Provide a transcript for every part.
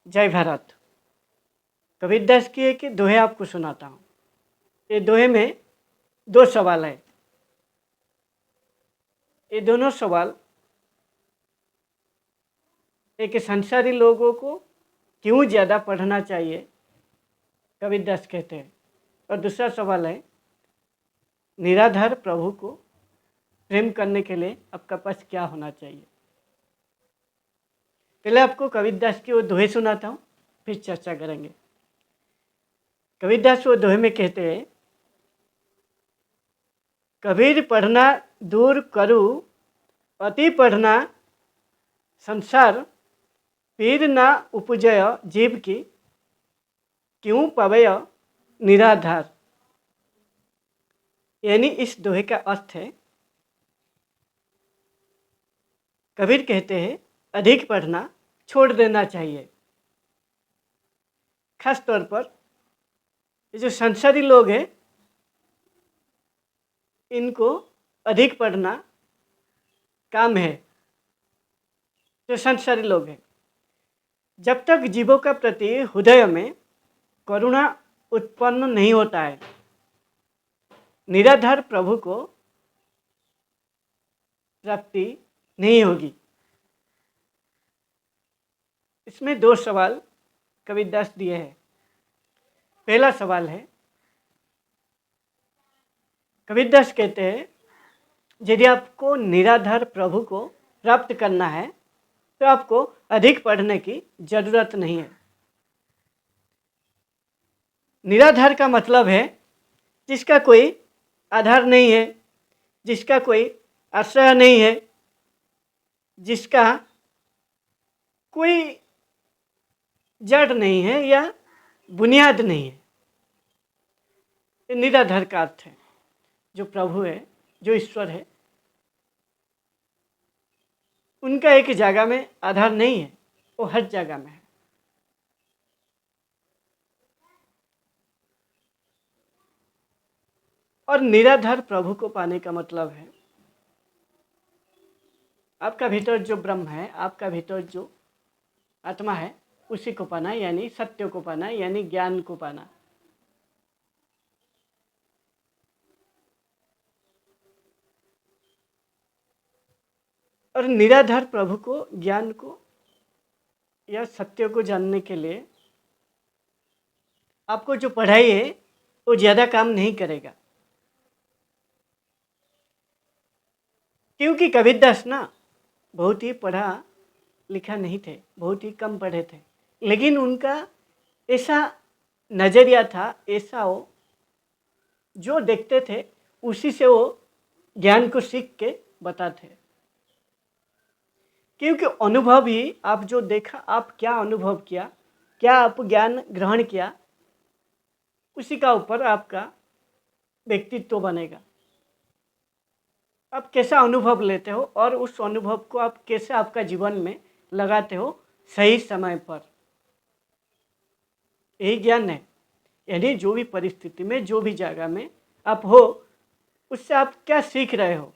जय भारत। कबीरदास की एक दोहे आपको सुनाता हूँ। ये दोहे में दो सवाल है। ये दोनों सवाल एक संसारी लोगों को क्यों ज़्यादा पढ़ना चाहिए, कबीरदास कहते हैं। और दूसरा सवाल है, निराधार प्रभु को प्रेम करने के लिए आपका पास क्या होना चाहिए। पहले आपको कबीरदास की वो दोहे सुनाता हूँ, फिर चर्चा करेंगे। कबीरदास वो दोहे में कहते हैं, कबीर पढ़ना दूर करू, अति पढ़ना संसार, पीर ना उपजय जीव की, क्यों पवय निराधार। यानी इस दोहे का अर्थ है, कबीर कहते हैं अधिक पढ़ना छोड़ देना चाहिए। खास तौर पर ये जो संसारी लोग हैं, इनको अधिक पढ़ना काम है। जो संसारी लोग हैं, जब तक जीवों का प्रति हृदय में करुणा उत्पन्न नहीं होता है, निराधार प्रभु को प्राप्ति नहीं होगी। इसमें दो सवाल कबीरदास दिए हैं। पहला सवाल है, कबीरदास कहते हैं यदि आपको निराधार प्रभु को प्राप्त करना है तो आपको अधिक पढ़ने की जरूरत नहीं है। निराधार का मतलब है जिसका कोई आधार नहीं है, जिसका कोई आश्रय नहीं है, जिसका कोई जड़ नहीं है या बुनियाद नहीं है। ये निराधार का अर्थ है। जो प्रभु है, जो ईश्वर है, उनका एक जगह में आधार नहीं है, वो हर जगह में है। और निराधार प्रभु को पाने का मतलब है आपका भीतर जो ब्रह्म है, आपका भीतर जो आत्मा है, उसी को पाना, यानी सत्य को पाना, यानी ज्ञान को पाना। और निराधार प्रभु को, ज्ञान को या सत्य को जानने के लिए आपको जो पढ़ाई है वो ज़्यादा काम नहीं करेगा। क्योंकि कबीरदास ना बहुत ही पढ़ा लिखा नहीं थे, बहुत ही कम पढ़े थे, लेकिन उनका ऐसा नज़रिया था, ऐसा वो जो देखते थे उसी से वो ज्ञान को सीख के बताते। क्योंकि अनुभव ही, आप जो देखा, आप क्या अनुभव किया, क्या आप ज्ञान ग्रहण किया, उसी का ऊपर आपका व्यक्तित्व बनेगा। आप कैसा अनुभव लेते हो और उस अनुभव को आप कैसे आपका जीवन में लगाते हो सही समय पर, यही ज्ञान है। यानी जो भी परिस्थिति में, जो भी जगह में आप हो, उससे आप क्या सीख रहे हो,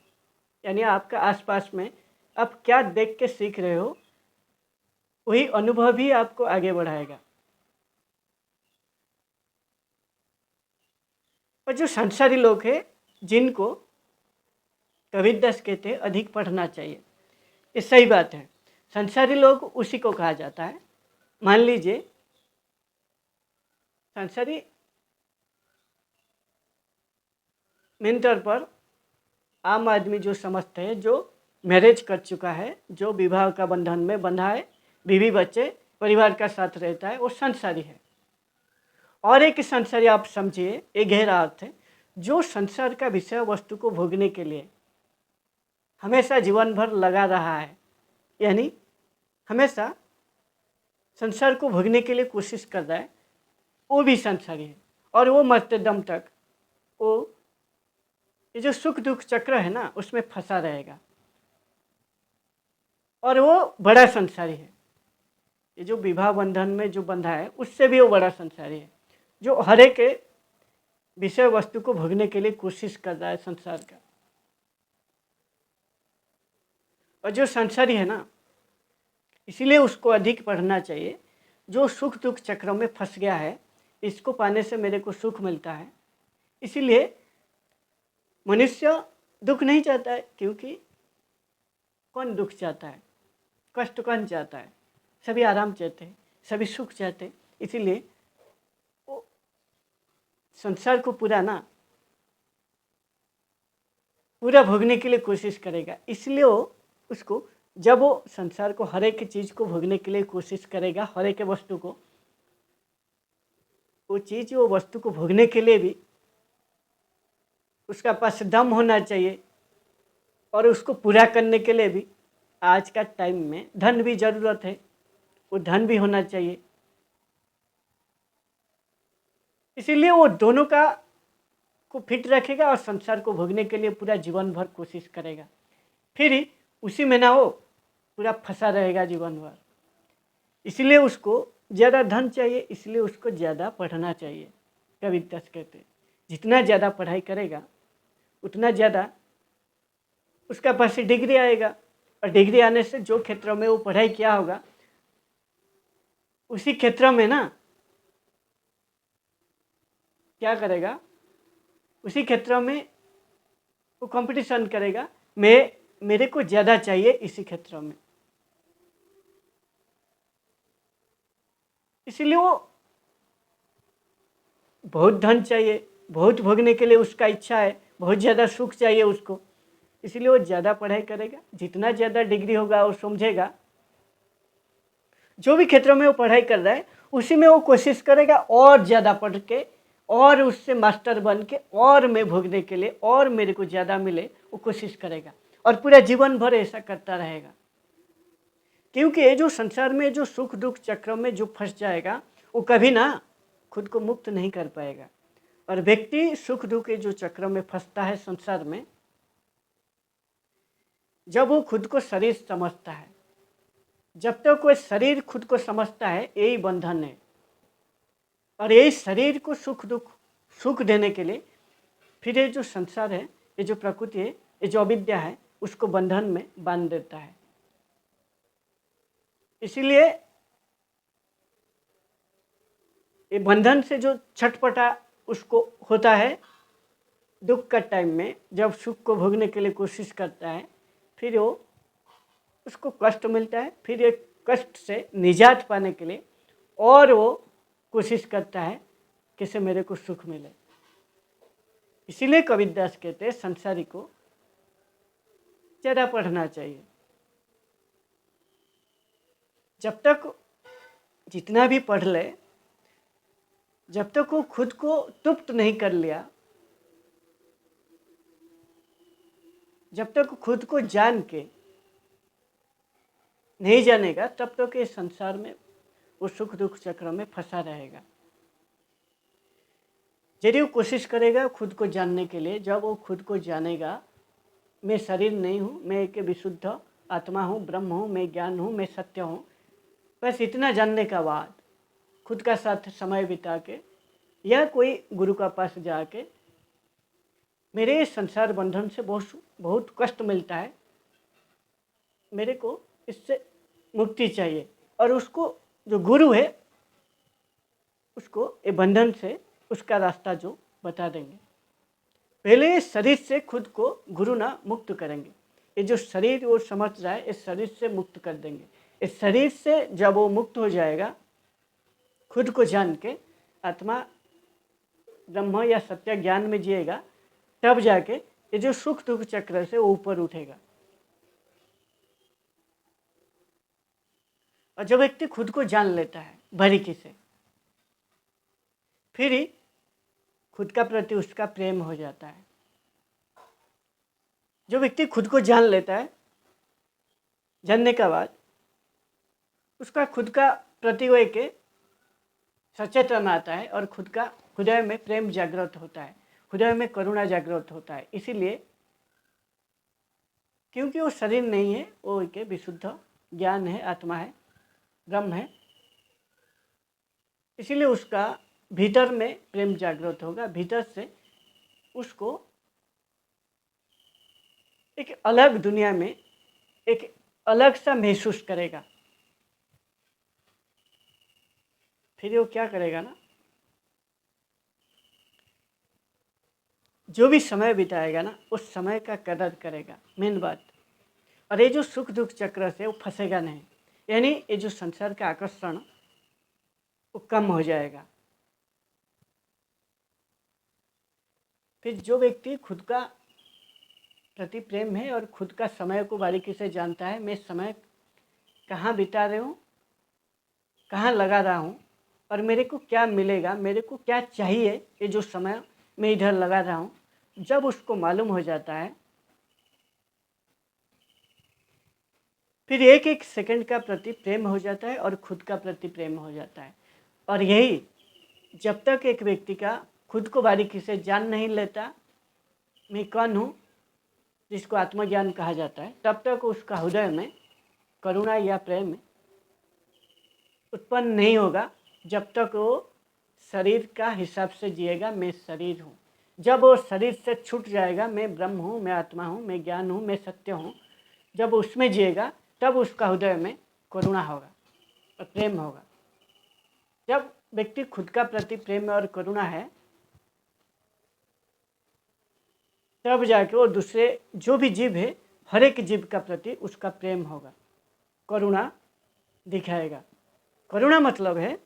यानी आपका आसपास में आप क्या देख के सीख रहे हो, वही अनुभव ही आपको आगे बढ़ाएगा। और जो संसारी लोग हैं, जिनको कबीरदास कहते हैं अधिक पढ़ना चाहिए, ये सही बात है। संसारी लोग उसी को कहा जाता है। मान लीजिए संसारी मेंटर पर आम आदमी जो समझते हैं, जो मैरिज कर चुका है, जो विवाह का बंधन में बंधा है, बीवी बच्चे परिवार का साथ रहता है, वो संसारी है। और एक संसारी आप समझिए, एक गहरा अर्थ है, जो संसार का विषय वस्तु को भोगने के लिए हमेशा जीवन भर लगा रहा है, यानी हमेशा संसार को भोगने के लिए कोशिश कर रहा है, वो भी संसारी है। और वो मरते दम तक वो ये जो सुख दुख चक्र है ना, उसमें फंसा रहेगा। और वो बड़ा संसारी है। ये जो विवाह बंधन में जो बंधा है, उससे भी वो बड़ा संसारी है, जो हर एक विषय वस्तु को भोगने के लिए कोशिश कर रहा है संसार का। और जो संसारी है ना, इसीलिए उसको अधिक पढ़ना चाहिए, जो सुख दुख चक्रों में फंस गया है, इसको पाने से मेरे को सुख मिलता है, इसीलिए मनुष्य दुख नहीं चाहता है। क्योंकि कौन दुख चाहता है, कष्ट कौन चाहता है? सभी आराम चाहते हैं, सभी सुख चाहते हैं। इसीलिए वो संसार को पूरा भोगने के लिए कोशिश करेगा। इसलिए उसको जब वो संसार को हर एक चीज़ को भोगने के लिए कोशिश करेगा, हर एक वस्तु को, वो वस्तु को भोगने के लिए भी उसका पास दम होना चाहिए, और उसको पूरा करने के लिए भी आज का टाइम में धन भी ज़रूरत है, वो धन भी होना चाहिए। इसीलिए वो दोनों को फिट रखेगा और संसार को भोगने के लिए पूरा जीवन भर कोशिश करेगा। फिर ही उसी में ना वो पूरा फंसा रहेगा जीवन भर। इसलिए उसको ज़्यादा धन चाहिए, इसलिए उसको ज़्यादा पढ़ना चाहिए। कबीरदास कहते हैं जितना ज़्यादा पढ़ाई करेगा उतना ज़्यादा उसका पास डिग्री आएगा, और डिग्री आने से जो क्षेत्रों में वो पढ़ाई किया होगा उसी क्षेत्र में ना क्या करेगा, उसी क्षेत्र में वो कंपटीशन करेगा। मेरे को ज़्यादा चाहिए इसी क्षेत्र में, इसलिए वो बहुत धन चाहिए, बहुत भोगने के लिए उसका इच्छा है, बहुत ज़्यादा सुख चाहिए उसको, इसलिए वो ज़्यादा पढ़ाई करेगा। जितना ज़्यादा डिग्री होगा वो समझेगा, जो भी क्षेत्रों में वो पढ़ाई कर रहा है उसी में वो कोशिश करेगा और ज़्यादा पढ़ के और उससे मास्टर बन के और मैं भोगने के लिए और मेरे को ज़्यादा मिले, वो कोशिश करेगा और पूरा जीवन भर ऐसा करता रहेगा। क्योंकि ये जो संसार में जो सुख दुख चक्रों में जो फंस जाएगा वो कभी ना खुद को मुक्त नहीं कर पाएगा। और व्यक्ति सुख दुख के जो चक्रों में फंसता है संसार में, जब वो खुद को शरीर समझता है, जब तक कोई शरीर खुद को समझता है यही बंधन है। और यही शरीर को सुख देने के लिए फिर ये जो संसार है, ये जो प्रकृति है, ये जो अविद्या है, उसको बंधन में बांध देता है। इसीलिए ये बंधन से जो छटपटा उसको होता है दुख का टाइम में, जब सुख को भोगने के लिए कोशिश करता है, फिर वो उसको कष्ट मिलता है। फिर एक कष्ट से निजात पाने के लिए और वो कोशिश करता है कैसे मेरे को सुख मिले। इसीलिए कबीरदास कहते हैं संसारी को ज़्यादा पढ़ना चाहिए। जब तक जितना भी पढ़ ले, जब तक वो खुद को तृप्त नहीं कर लिया, जब तक खुद को जान के नहीं जानेगा, तब तक ये संसार में वो सुख दुख चक्र में फंसा रहेगा। यदि वो कोशिश करेगा खुद को जानने के लिए, जब वो खुद को जानेगा मैं शरीर नहीं हूँ, मैं एक विशुद्ध आत्मा हूँ, ब्रह्म हूँ, मैं ज्ञान हूँ, मैं सत्य हूँ, बस इतना जानने का बाद खुद का साथ समय बिता के या कोई गुरु का पास जाके मेरे संसार बंधन से बहुत कष्ट मिलता है, मेरे को इससे मुक्ति चाहिए, और उसको जो गुरु है उसको ये बंधन से उसका रास्ता जो बता देंगे। पहले शरीर से खुद को गुरु ना मुक्त करेंगे। ये जो शरीर वो समझ रहा है, इस शरीर से मुक्त कर देंगे। इस शरीर से जब वो मुक्त हो जाएगा, खुद को जान के आत्मा ब्रह्म या सत्य ज्ञान में जिएगा, तब जाके ये जो सुख दुख चक्र से वो ऊपर उठेगा। और जब व्यक्ति खुद को जान लेता है बारीकी से, फिर ही खुद का प्रति उसका प्रेम हो जाता है। जो व्यक्ति खुद को जान लेता है, जानने के बाद उसका खुद का प्रति वो एक सचेतन आता है और खुद का हृदय में प्रेम जागृत होता है, हृदय में करुणा जागृत होता है। इसीलिए क्योंकि वो शरीर नहीं है, वो एक विशुद्ध ज्ञान है, आत्मा है, ब्रह्म है, इसीलिए उसका भीतर में प्रेम जागृत होगा। भीतर से उसको एक अलग दुनिया में एक अलग सा महसूस करेगा। फिर वो क्या करेगा ना, जो भी समय बिताएगा ना उस समय का कदर करेगा, मेन बात। और ये जो सुख दुख चक्र से वो फंसेगा नहीं, यानी ये जो संसार का आकर्षण वो कम हो जाएगा। फिर जो व्यक्ति खुद का प्रति प्रेम है और खुद का समय को बारीकी से जानता है, मैं समय कहाँ बिता रहा हूँ, कहाँ लगा रहा हूँ और मेरे को क्या मिलेगा, मेरे को क्या चाहिए, ये जो समय मैं इधर लगा रहा हूँ, जब उसको मालूम हो जाता है फिर एक एक सेकंड का प्रति प्रेम हो जाता है और खुद का प्रति प्रेम हो जाता है। और यही जब तक एक व्यक्ति का खुद को बारीकी से जान नहीं लेता, मैं कौन हूँ, जिसको आत्मज्ञान कहा जाता है, तब तक उसका हृदय में करुणा या प्रेम उत्पन्न नहीं होगा। जब तक वो शरीर का हिसाब से जिएगा, मैं शरीर हूँ। जब वो शरीर से छूट जाएगा, मैं ब्रह्म हूँ, मैं आत्मा हूँ, मैं ज्ञान हूँ, मैं सत्य हूँ, जब उसमें जिएगा तब उसका हृदय में करुणा होगा और प्रेम होगा। जब व्यक्ति खुद का प्रति प्रेम और करुणा है, तब जाके वो दूसरे जो भी जीव है, हर एक जीव का प्रति उसका प्रेम होगा, करुणा दिखाएगा। करुणा मतलब है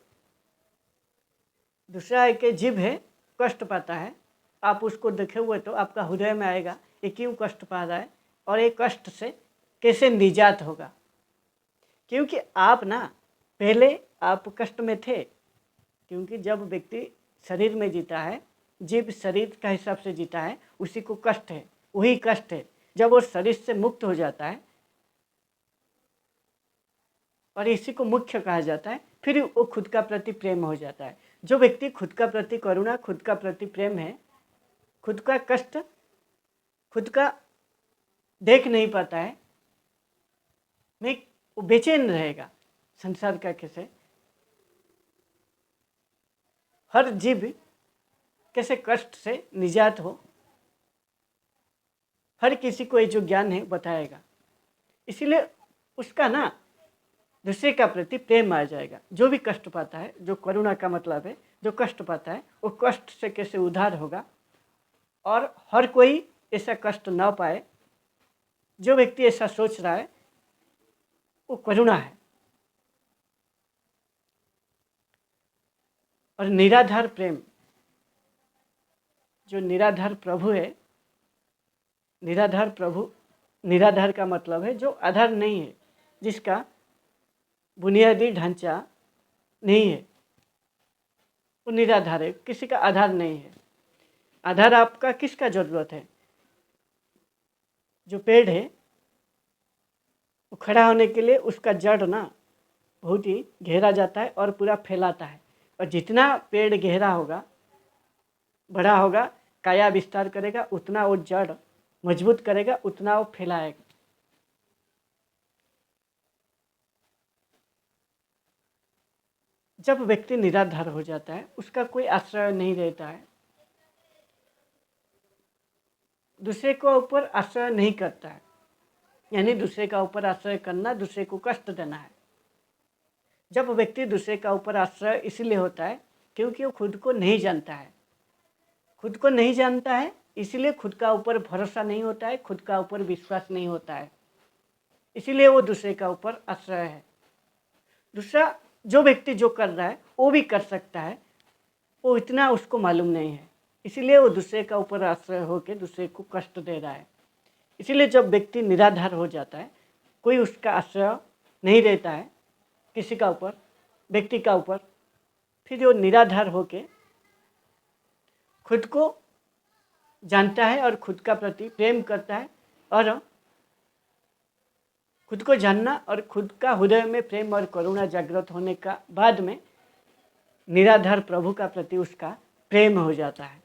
दूसरा एक जीव है, कष्ट पाता है, आप उसको देखे हुए तो आपका हृदय में आएगा ये क्यों कष्ट पा रहा है और ये कष्ट से कैसे निजात होगा। क्योंकि आप ना पहले आप कष्ट में थे, क्योंकि जब व्यक्ति शरीर में जीता है, जीव शरीर का हिसाब से जीता है, उसी को कष्ट है, वही कष्ट है। जब वो शरीर से मुक्त हो जाता है और इसी को मुख्य कहा जाता है, फिर वो खुद का प्रति प्रेम हो जाता है। जो व्यक्ति खुद का प्रति करुणा, खुद का प्रति प्रेम है, खुद का कष्ट खुद का देख नहीं पाता है, मैं वो बेचैन रहेगा संसार का कैसे, हर जीव कैसे कष्ट से निजात हो, हर किसी को ये जो ज्ञान है बताएगा। इसीलिए उसका ना दूसरे का प्रति प्रेम आ जाएगा। जो भी कष्ट पाता है, जो करुणा का मतलब है, जो कष्ट पाता है वो कष्ट से कैसे उद्धार होगा और हर कोई ऐसा कष्ट ना पाए। जो व्यक्ति ऐसा सोच रहा है वो करुणा है। और निराधार प्रेम, जो निराधार प्रभु है, निराधार प्रभु, निराधार का मतलब है जो आधार नहीं है, जिसका बुनियादी ढांचा नहीं है, वो निराधार है, किसी का आधार नहीं है। आधार आपका किसका जरूरत है? जो पेड़ है वो खड़ा होने के लिए उसका जड़ ना बहुत ही गहरा जाता है और पूरा फैलाता है। और जितना पेड़ गहरा होगा, बड़ा होगा, काया विस्तार करेगा, उतना वो जड़ मजबूत करेगा, उतना वो फैलाएगा। जब व्यक्ति निराधार हो जाता है, उसका कोई आश्रय नहीं रहता है, दूसरे को ऊपर आश्रय नहीं करता है, यानी दूसरे का ऊपर आश्रय करना दूसरे को कष्ट देना है। जब व्यक्ति दूसरे का ऊपर आश्रय इसलिए होता है क्योंकि वो खुद को नहीं जानता है। खुद को नहीं जानता है इसलिए खुद का ऊपर भरोसा नहीं होता है, खुद का ऊपर विश्वास नहीं होता है, इसीलिए वो दूसरे का ऊपर आश्रय है। दूसरा जो व्यक्ति जो कर रहा है वो भी कर सकता है, वो इतना उसको मालूम नहीं है, इसीलिए वो दूसरे का ऊपर आश्रय होकर दूसरे को कष्ट दे रहा है। इसीलिए जब व्यक्ति निराधार हो जाता है, कोई उसका आश्रय नहीं रहता है किसी का ऊपर, व्यक्ति का ऊपर, फिर वो निराधार होके खुद को जानता है और खुद का प्रति प्रेम करता है। और खुद को जानना और खुद का हृदय में प्रेम और करुणा जागृत होने का बाद में निराधार प्रभु का प्रति उसका प्रेम हो जाता है।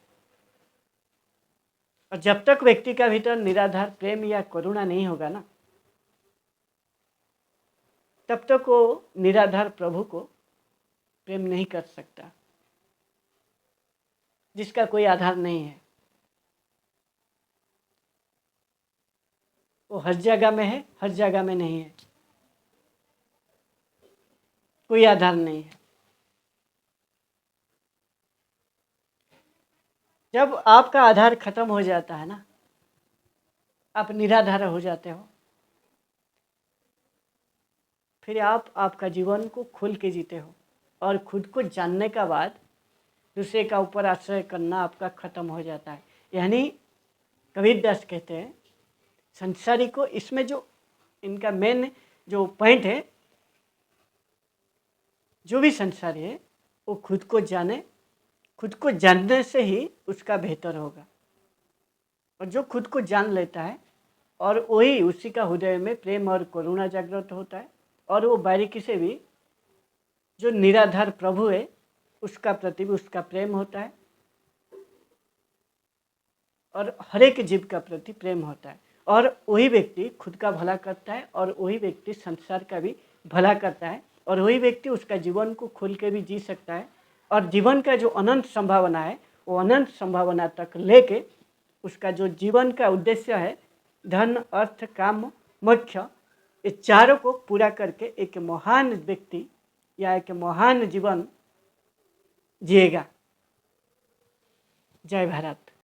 और जब तक व्यक्ति का भीतर निराधार प्रेम या करुणा नहीं होगा ना, तब तक वो निराधार प्रभु को प्रेम नहीं कर सकता, जिसका कोई आधार नहीं है। वो हर जगह में है, हर जगह में नहीं है, कोई आधार नहीं है। जब आपका आधार खत्म हो जाता है ना, आप निराधार हो जाते हो, फिर आप आपका जीवन को खुल के जीते हो और खुद को जानने का बाद दूसरे का ऊपर आश्रय करना आपका खत्म हो जाता है। यानी कबीरदास कहते हैं संसारी को, इसमें जो इनका मेन जो पॉइंट है, जो भी संसारी है वो खुद को जाने, खुद को जानने से ही उसका बेहतर होगा। और जो खुद को जान लेता है और वही उसी का हृदय में प्रेम और करुणा जागृत होता है, और वो बारीकी से भी जो निराधार प्रभु है उसका प्रति भी उसका प्रेम होता है और हर एक जीव का प्रति प्रेम होता है। और वही व्यक्ति खुद का भला करता है और वही व्यक्ति संसार का भी भला करता है, और वही व्यक्ति उसका जीवन को खुल के भी जी सकता है। और जीवन का जो अनंत संभावना है वो अनंत संभावना तक लेके उसका जो जीवन का उद्देश्य है, धन अर्थ काम मोक्ष, ये चारों को पूरा करके एक महान व्यक्ति या एक महान जीवन जिएगा। जय भारत।